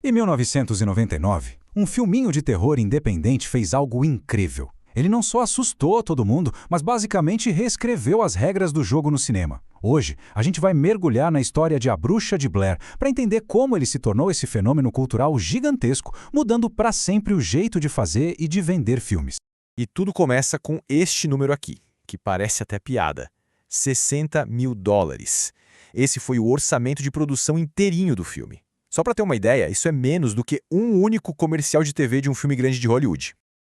Em 1999, um filminho de terror independente fez algo incrível. Ele não só assustou todo mundo, mas basicamente reescreveu as regras do jogo no cinema. Hoje, a gente vai mergulhar na história de A Bruxa de Blair para entender como ele se tornou esse fenômeno cultural gigantesco, mudando para sempre o jeito de fazer e de vender filmes. E tudo começa com este número aqui, que parece até piada. 60 mil dólares. Esse foi o orçamento de produção inteirinho do filme. Só para ter uma ideia, isso é menos do que um único comercial de TV de um filme grande de Hollywood.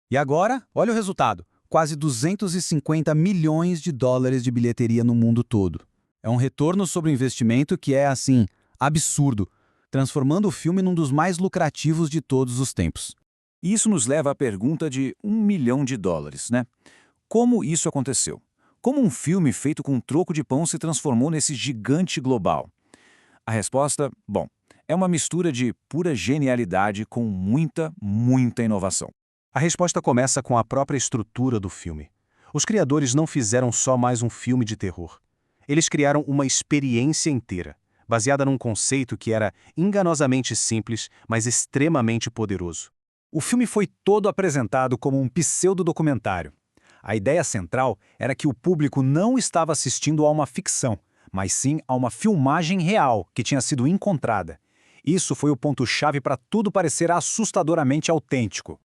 E agora, olha o resultado. Quase 250 milhões de dólares de bilheteria no mundo todo. É um retorno sobre o investimento que é, assim, absurdo, transformando o filme num dos mais lucrativos de todos os tempos. E isso nos leva à pergunta de $1 milhão, né? Como isso aconteceu? Como um filme feito com um troco de pão se transformou nesse gigante global? A resposta, é uma mistura de pura genialidade com muita inovação. A resposta começa com a própria estrutura do filme. Os criadores não fizeram só mais um filme de terror. Eles criaram uma experiência inteira, baseada num conceito que era enganosamente simples, mas extremamente poderoso. O filme foi todo apresentado como um pseudo-documentário. A ideia central era que o público não estava assistindo a uma ficção, mas sim a uma filmagem real que tinha sido encontrada. Isso foi o ponto-chave para tudo parecer assustadoramente autêntico.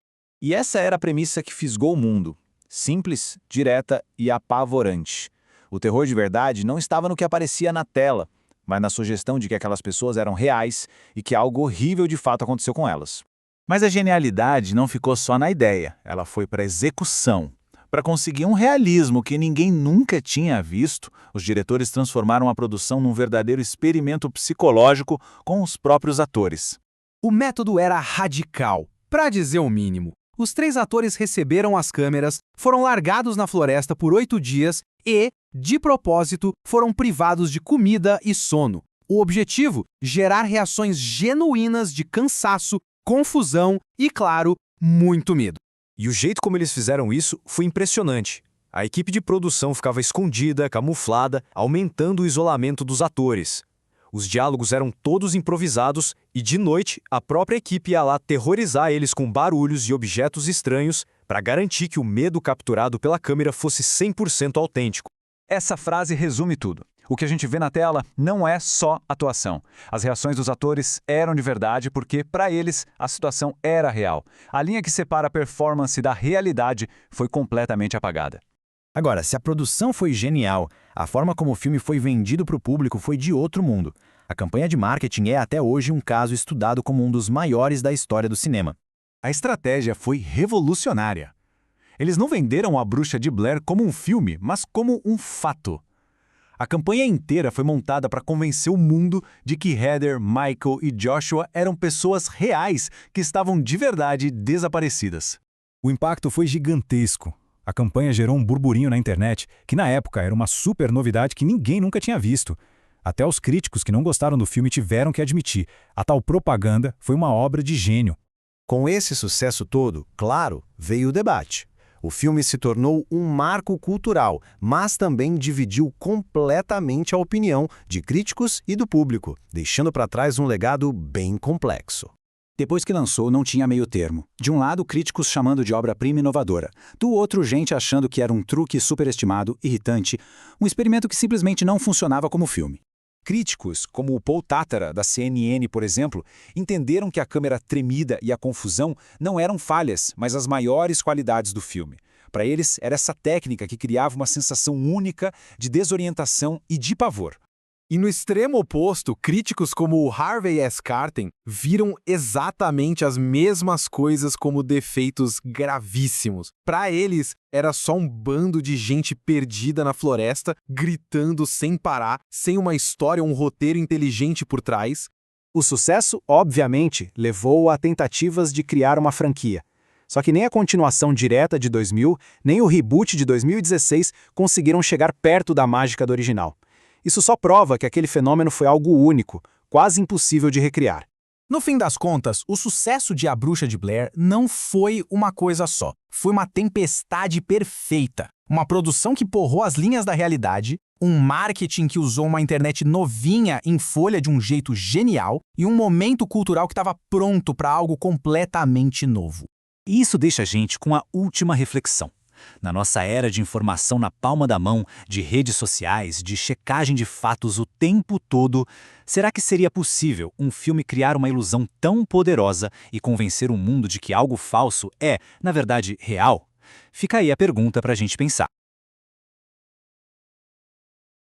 E essa era a premissa que fisgou o mundo. Simples, direta e apavorante. O terror de verdade não estava no que aparecia na tela, mas na sugestão de que aquelas pessoas eram reais e que algo horrível de fato aconteceu com elas. Mas a genialidade não ficou só na ideia, ela foi para a execução. Para conseguir um realismo que ninguém nunca tinha visto, os diretores transformaram a produção num verdadeiro experimento psicológico com os próprios atores. O método era radical, para dizer o mínimo. Os 3 atores receberam as câmeras, foram largados na floresta por 8 dias e, de propósito, foram privados de comida e sono. O objetivo? Gerar reações genuínas de cansaço, confusão e, claro, muito medo. E o jeito como eles fizeram isso foi impressionante. A equipe de produção ficava escondida, camuflada, aumentando o isolamento dos atores. Os diálogos eram todos improvisados e, de noite, a própria equipe ia lá aterrorizar eles com barulhos e objetos estranhos para garantir que o medo capturado pela câmera fosse 100% autêntico. Essa frase resume tudo. O que a gente vê na tela não é só atuação. As reações dos atores eram de verdade porque, para eles, a situação era real. A linha que separa a performance da realidade foi completamente apagada. Agora, se a produção foi genial, a forma como o filme foi vendido para o público foi de outro mundo. A campanha de marketing é até hoje um caso estudado como um dos maiores da história do cinema. A estratégia foi revolucionária. Eles não venderam A Bruxa de Blair como um filme, mas como um fato. A campanha inteira foi montada para convencer o mundo de que Heather, Michael e Joshua eram pessoas reais que estavam de verdade desaparecidas. O impacto foi gigantesco. A campanha gerou um burburinho na internet, que na época era uma super novidade que ninguém nunca tinha visto. Até os críticos que não gostaram do filme tiveram que admitir. A tal propaganda foi uma obra de gênio. Com esse sucesso todo, claro, veio o debate. O filme se tornou um marco cultural, mas também dividiu completamente a opinião de críticos e do público, deixando para trás um legado bem complexo. Depois que lançou, não tinha meio termo. De um lado, críticos chamando de obra-prima inovadora. Do outro, gente achando que era um truque superestimado, irritante, um experimento que simplesmente não funcionava como filme. Críticos, como o Paul Tatara, da CNN, por exemplo, entenderam que a câmera tremida e a confusão não eram falhas, mas as maiores qualidades do filme. Para eles, era essa técnica que criava uma sensação única de desorientação e de pavor. E no extremo oposto, críticos como o Harvey S. Karten viram exatamente as mesmas coisas como defeitos gravíssimos. Para eles, era só um bando de gente perdida na floresta, gritando sem parar, sem uma história ou um roteiro inteligente por trás. O sucesso, obviamente, levou a tentativas de criar uma franquia. Só que nem a continuação direta de 2000, nem o reboot de 2016 conseguiram chegar perto da mágica do original. Isso só prova que aquele fenômeno foi algo único, quase impossível de recriar. No fim das contas, o sucesso de A Bruxa de Blair não foi uma coisa só. Foi uma tempestade perfeita. Uma produção que porrou as linhas da realidade, Um marketing que usou uma internet novinha em folha de um jeito genial e um momento cultural que estava pronto para algo completamente novo. E isso deixa a gente com a última reflexão. Na nossa era de informação na palma da mão, de redes sociais, de checagem de fatos o tempo todo, será que seria possível um filme criar uma ilusão tão poderosa e convencer o mundo de que algo falso é, na verdade, real? Fica aí a pergunta para a gente pensar.